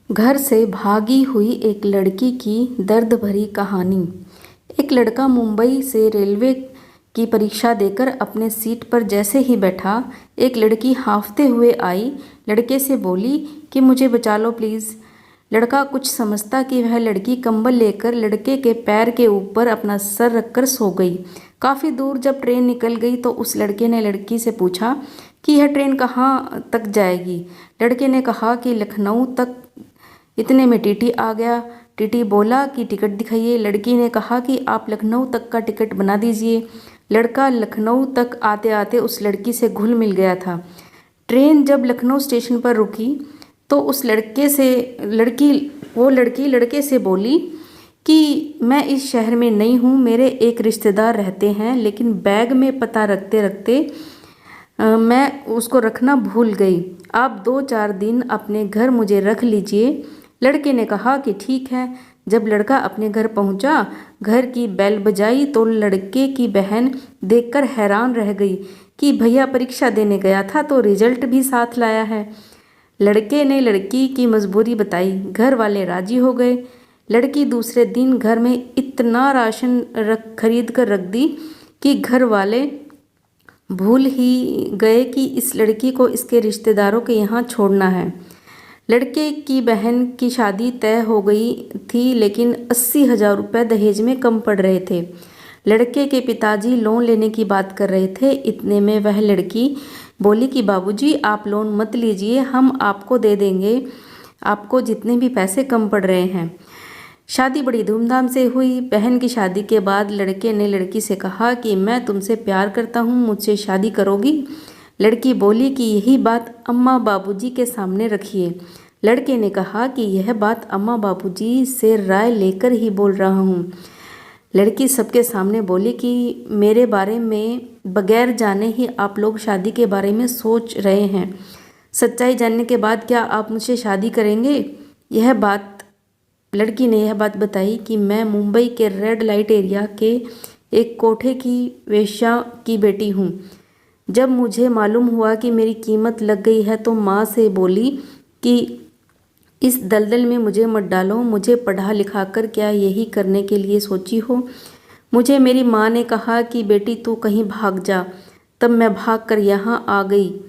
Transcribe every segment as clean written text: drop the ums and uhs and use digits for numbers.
घर से भागी हुई एक लड़की की दर्द भरी कहानी। एक लड़का मुंबई से रेलवे की परीक्षा देकर अपने सीट पर जैसे ही बैठा, एक लड़की हाँफते हुए आई। लड़के से बोली कि मुझे बचा लो प्लीज़। लड़का कुछ समझता कि वह लड़की कंबल लेकर लड़के के पैर के ऊपर अपना सर रखकर सो गई। काफ़ी दूर जब ट्रेन निकल गई तो उस लड़के ने लड़की से पूछा कि यह ट्रेन कहाँ तक जाएगी। लड़के ने कहा कि लखनऊ तक। इतने में टीटी आ गया। टीटी बोला कि टिकट दिखाइए। लड़की ने कहा कि आप लखनऊ तक का टिकट बना दीजिए। लड़का लखनऊ तक आते आते उस लड़की से घुल मिल गया था। ट्रेन जब लखनऊ स्टेशन पर रुकी तो उस लड़की लड़के से बोली कि मैं इस शहर में नई हूँ, मेरे एक रिश्तेदार रहते हैं, लेकिन बैग में पता रखते रखते मैं उसको रखना भूल गई। आप 2-4 दिन अपने घर मुझे रख लीजिए। लड़के ने कहा कि ठीक है। जब लड़का अपने घर पहुंचा, घर की बेल बजाई तो लड़के की बहन देखकर हैरान रह गई कि भैया परीक्षा देने गया था तो रिजल्ट भी साथ लाया है। लड़के ने लड़की की मजबूरी बताई। घर वाले राजी हो गए। लड़की दूसरे दिन घर में इतना राशन खरीद कर रख दी कि घर वाले भूल ही गए कि इस लड़की को इसके रिश्तेदारों के यहाँ छोड़ना है। लड़के की बहन की शादी तय हो गई थी, लेकिन 80,000 रुपये दहेज में कम पड़ रहे थे। लड़के के पिताजी लोन लेने की बात कर रहे थे। इतने में वह लड़की बोली कि बाबूजी आप लोन मत लीजिए, हम आपको दे देंगे, आपको जितने भी पैसे कम पड़ रहे हैं। शादी बड़ी धूमधाम से हुई। बहन की शादी के बाद लड़के ने लड़की से कहा कि मैं तुमसे प्यार करता हूँ, मुझसे शादी करोगी? लड़की बोली कि यही बात अम्मा बाबूजी के सामने रखिए। लड़के ने कहा कि यह बात अम्मा बाबूजी से राय लेकर ही बोल रहा हूँ। लड़की सबके सामने बोली कि मेरे बारे में बगैर जाने ही आप लोग शादी के बारे में सोच रहे हैं। सच्चाई जानने के बाद क्या आप मुझसे शादी करेंगे? लड़की ने यह बात बताई कि मैं मुंबई के रेड लाइट एरिया के एक कोठे की वेश्या की बेटी हूँ। जब मुझे मालूम हुआ कि मेरी कीमत लग गई है तो माँ से बोली कि इस दलदल में मुझे मत डालो, मुझे पढ़ा लिखा कर क्या यही करने के लिए सोची हो? मुझे मेरी माँ ने कहा कि बेटी तू कहीं भाग जा। तब मैं भाग कर यहाँ आ गई।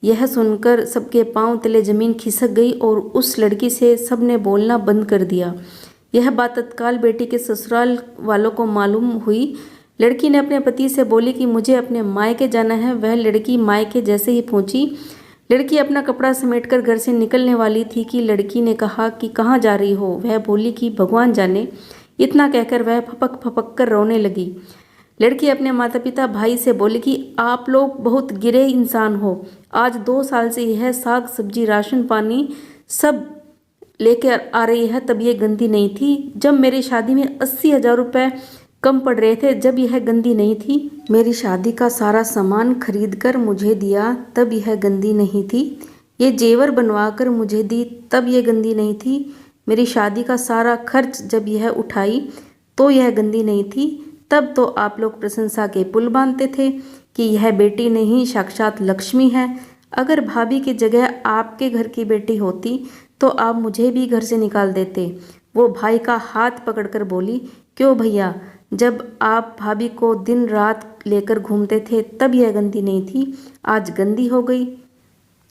यह सुनकर सबके पांव तले जमीन खिसक गई और उस लड़की से सबने बोलना बंद कर दिया। यह बात तत्काल बेटी के ससुराल वालों को मालूम हुई। लड़की ने अपने पति से बोली कि मुझे अपने मायके जाना है। वह लड़की मायके जैसे ही पहुंची, लड़की अपना कपड़ा समेटकर घर से निकलने वाली थी कि लड़की ने कहा कि कहाँ जा रही हो? वह बोली कि भगवान जाने। इतना कहकर वह फपक फपक कर रोने लगी। लड़की अपने माता पिता भाई से बोली कि आप लोग बहुत गिरे इंसान हो। आज 2 साल से यह साग सब्जी राशन पानी सब लेकर आ रही है, तब ये गंदी नहीं थी। जब मेरी शादी में 80,000 रुपये कम पड़ रहे थे, जब यह गंदी नहीं थी। मेरी शादी का सारा सामान खरीद कर मुझे दिया, तब यह गंदी नहीं थी। ये जेवर बनवा कर मुझे दी, तब यह गंदी नहीं थी। मेरी शादी का सारा खर्च जब यह उठाई तो यह गंदी नहीं थी। तब तो आप लोग प्रशंसा के पुल बांधते थे कि यह बेटी नहीं साक्षात लक्ष्मी है। अगर भाभी की जगह आपके घर की बेटी होती तो आप मुझे भी घर से निकाल देते। वो भाई का हाथ पकड़कर बोली, क्यों भैया, जब आप भाभी को दिन रात लेकर घूमते थे तब यह गंदी नहीं थी, आज गंदी हो गई।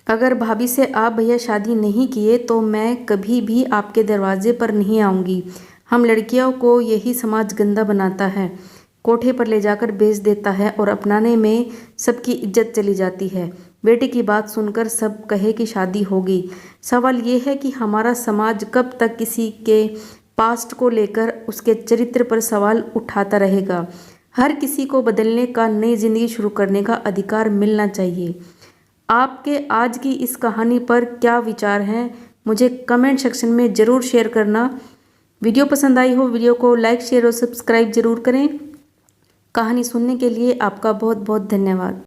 अगर भाभी से आप भैया शादी नहीं किए तो मैं कभी भी आपके दरवाजे पर नहीं आऊँगी। हम लड़कियों को यही समाज गंदा बनाता है, कोठे पर ले जाकर बेच देता है और अपनाने में सबकी इज्जत चली जाती है। बेटी की बात सुनकर सब कहे कि शादी होगी। सवाल ये है कि हमारा समाज कब तक किसी के पास्ट को लेकर उसके चरित्र पर सवाल उठाता रहेगा? हर किसी को बदलने का, नई जिंदगी शुरू करने का अधिकार मिलना चाहिए। आपके आज की इस कहानी पर क्या विचार हैं? मुझे कमेंट सेक्शन में ज़रूर शेयर करना। वीडियो पसंद आई हो, वीडियो को लाइक शेयर और सब्सक्राइब जरूर करें। कहानी सुनने के लिए आपका बहुत बहुत धन्यवाद।